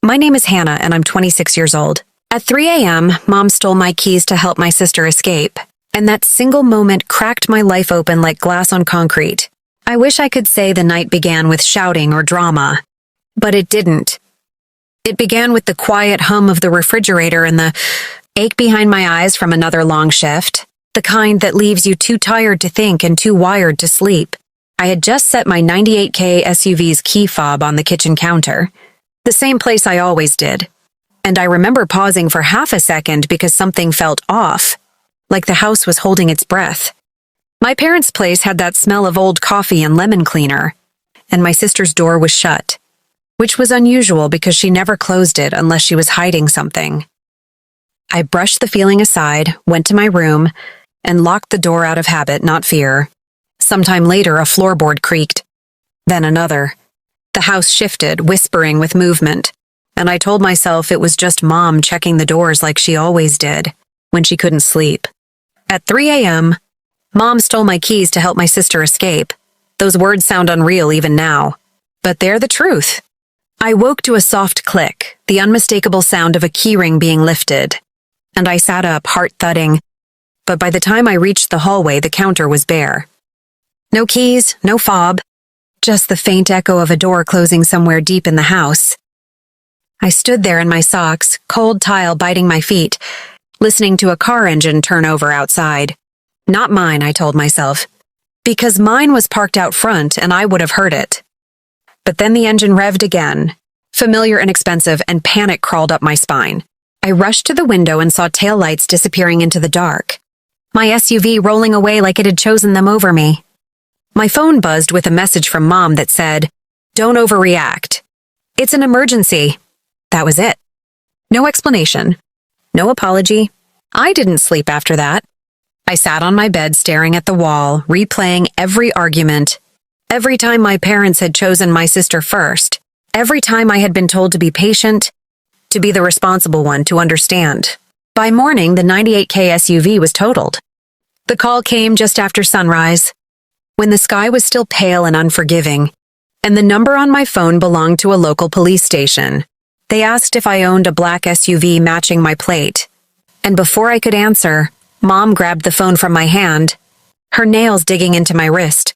My name is Hannah, and I'm 26 years old. At 3 a.m., Mom stole my keys to help my sister escape, and that single moment cracked my life open like glass on concrete. I wish I could say the night began with shouting or drama, but it didn't. It began with the quiet hum of the refrigerator and the ache behind my eyes from another long shift, the kind that leaves you too tired to think and too wired to sleep. I had just set my 98K SUV's key fob on the kitchen counter, the same place I always did, and I remember pausing for half a second because something felt off, like the house was holding its breath. My parents' place had that smell of old coffee and lemon cleaner, and my sister's door was shut, which was unusual because she never closed it unless she was hiding something. I brushed the feeling aside, went to my room, and locked the door out of habit, not fear. Sometime later, a floorboard creaked. Then another. The house shifted, whispering with movement, and I told myself it was just Mom checking the doors like she always did when she couldn't sleep. At 3 a.m., Mom stole my keys to help my sister escape. Those words sound unreal even now, but they're the truth. I woke to a soft click, the unmistakable sound of a keyring being lifted, and I sat up, heart thudding, but by the time I reached the hallway, the counter was bare. No keys, no fob, just the faint echo of a door closing somewhere deep in the house. I stood there in my socks, cold tile biting my feet, listening to a car engine turn over outside. Not mine, I told myself, because mine was parked out front and I would have heard it. But then the engine revved again, familiar and expensive, and panic crawled up my spine. I rushed to the window and saw taillights disappearing into the dark, my SUV rolling away like it had chosen them over me. My phone buzzed with a message from Mom that said, "Don't overreact. It's an emergency." That was it. No explanation. No apology. I didn't sleep after that. I sat on my bed staring at the wall, replaying every argument. Every time my parents had chosen my sister first. Every time I had been told to be patient, to be the responsible one, to understand. By morning, the 98K SUV was totaled. The call came just after sunrise, when the sky was still pale and unforgiving, and the number on my phone belonged to a local police station. They asked if I owned a black SUV matching my plate, and before I could answer, Mom grabbed the phone from my hand, her nails digging into my wrist,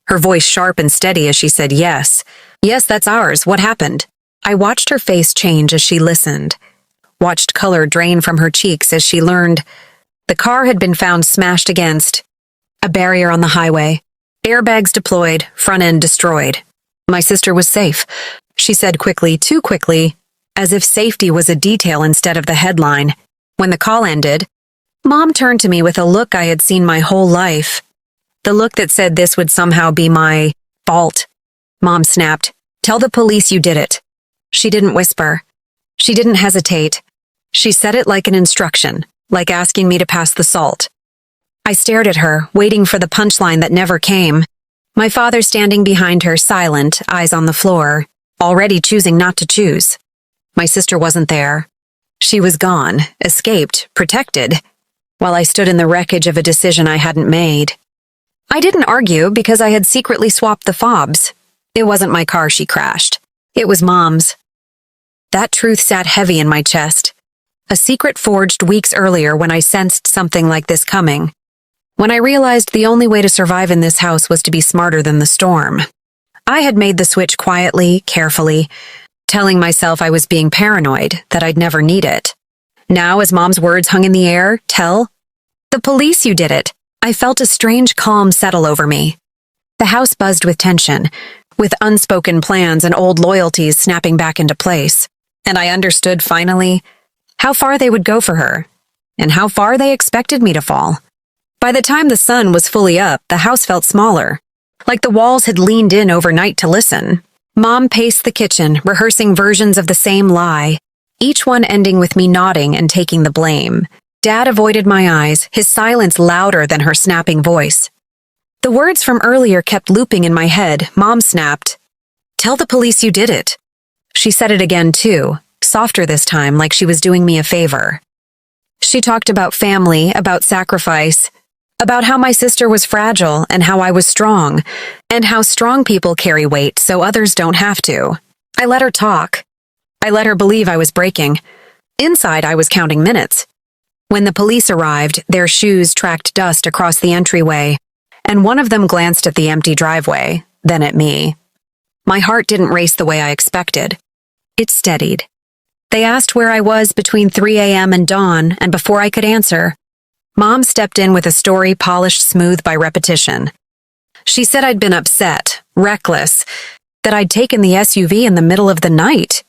her voice sharp and steady as she said, "Yes. Yes, that's ours. What happened?" I watched her face change as she listened, watched color drain from her cheeks as she learned the car had been found smashed against a barrier on the highway. Airbags deployed, front end destroyed. My sister was safe, she said quickly, too quickly, as if safety was a detail instead of the headline. When the call ended, Mom turned to me with a look I had seen my whole life. The look that said this would somehow be my fault. Mom snapped, "Tell the police you did it." She didn't whisper. She didn't hesitate. She said it like an instruction, like asking me to pass the salt. I stared at her, waiting for the punchline that never came. My father standing behind her, silent, eyes on the floor, already choosing not to choose. My sister wasn't there. She was gone, escaped, protected, while I stood in the wreckage of a decision I hadn't made. I didn't argue because I had secretly swapped the fobs. It wasn't my car she crashed. It was Mom's. That truth sat heavy in my chest. A secret forged weeks earlier when I sensed something like this coming. When I realized the only way to survive in this house was to be smarter than the storm. I had made the switch quietly, carefully, telling myself I was being paranoid, that I'd never need it. Now, as Mom's words hung in the air, "Tell the police you did it," I felt a strange calm settle over me. The house buzzed with tension, with unspoken plans and old loyalties snapping back into place. And I understood, finally, how far they would go for her, and how far they expected me to fall. By the time the sun was fully up, the house felt smaller, like the walls had leaned in overnight to listen. Mom paced the kitchen, rehearsing versions of the same lie, each one ending with me nodding and taking the blame. Dad avoided my eyes, his silence louder than her snapping voice. The words from earlier kept looping in my head. Mom snapped, "Tell the police you did it." She said it again too, softer this time, like she was doing me a favor. She talked about family, about sacrifice, about how my sister was fragile and how I was strong, and how strong people carry weight so others don't have to. I let her talk, I let her believe I was breaking. Inside, I was counting minutes. When the police arrived, their shoes tracked dust across the entryway, and one of them glanced at the empty driveway, then at me. My heart didn't race the way I expected. It steadied. They asked where I was between 3 a.m. and dawn, and before I could answer, Mom stepped in with a story polished smooth by repetition. She said I'd been upset, reckless, that I'd taken the SUV in the middle of the night.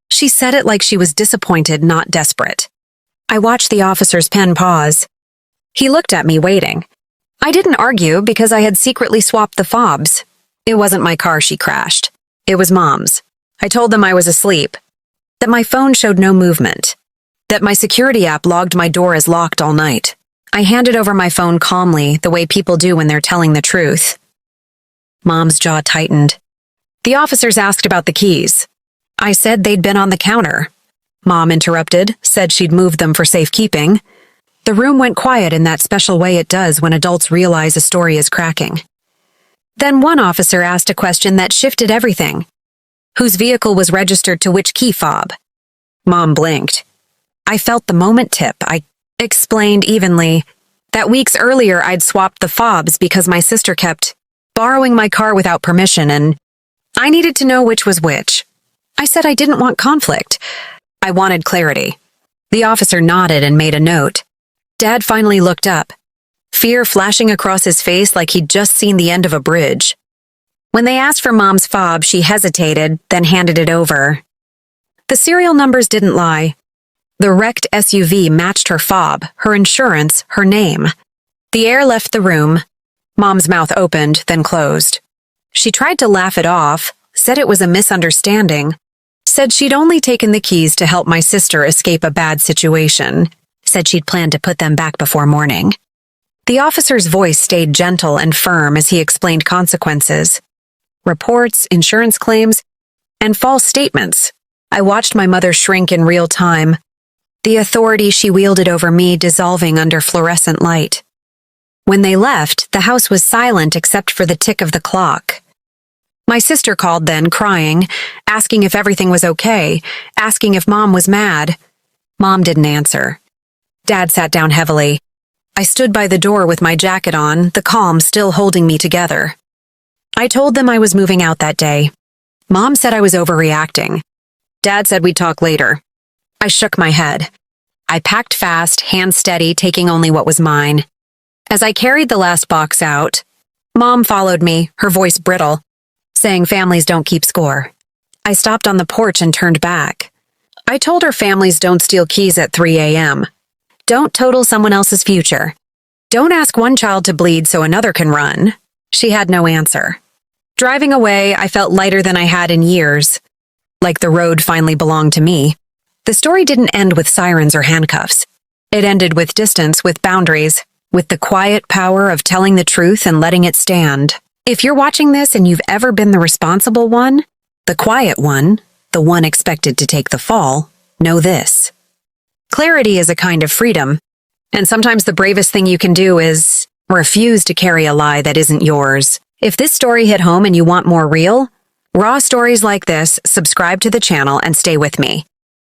She said it like she was disappointed, not desperate. I watched the officer's pen pause. He looked at me, waiting. I didn't argue because I had secretly swapped the fobs. It wasn't my car she crashed. It was Mom's. I told them I was asleep, that my phone showed no movement, that my security app logged my door as locked all night. I handed over my phone calmly, the way people do when they're telling the truth. Mom's jaw tightened. The officers asked about the keys. I said they'd been on the counter. Mom interrupted, said she'd moved them for safekeeping. The room went quiet in that special way it does when adults realize a story is cracking. Then one officer asked a question that shifted everything. Whose vehicle was registered to which key fob? Mom blinked. I felt the moment tip. I explained evenly that weeks earlier I'd swapped the fobs because my sister kept borrowing my car without permission, and I needed to know which was which. I said I didn't want conflict. I wanted clarity. The officer nodded and made a note. Dad finally looked up, fear flashing across his face like he'd just seen the end of a bridge. When they asked for Mom's fob, she hesitated, then handed it over. The serial numbers didn't lie. The wrecked SUV matched her fob, her insurance, her name. The air left the room. Mom's mouth opened, then closed. She tried to laugh it off, said it was a misunderstanding, said she'd only taken the keys to help my sister escape a bad situation, said she'd planned to put them back before morning. The officer's voice stayed gentle and firm as he explained consequences. Reports, insurance claims, and false statements. I watched my mother shrink in real time, the authority she wielded over me dissolving under fluorescent light. When they left, the house was silent except for the tick of the clock. My sister called then, crying, asking if everything was okay, asking if Mom was mad. Mom didn't answer. Dad sat down heavily. I stood by the door with my jacket on, the calm still holding me together. I told them I was moving out that day. Mom said I was overreacting. Dad said we'd talk later. I shook my head. I packed fast, hands steady, taking only what was mine. As I carried the last box out, Mom followed me, her voice brittle, saying families don't keep score. I stopped on the porch and turned back. I told her families don't steal keys at 3 a.m. Don't total someone else's future. Don't ask one child to bleed so another can run. She had no answer. Driving away, I felt lighter than I had in years, like the road finally belonged to me. The story didn't end with sirens or handcuffs. It ended with distance, with boundaries, with the quiet power of telling the truth and letting it stand. If you're watching this and you've ever been the responsible one, the quiet one, the one expected to take the fall, know this. Clarity is a kind of freedom, and sometimes the bravest thing you can do is refuse to carry a lie that isn't yours. If this story hit home and you want more real, raw stories like this, subscribe to the channel and stay with me.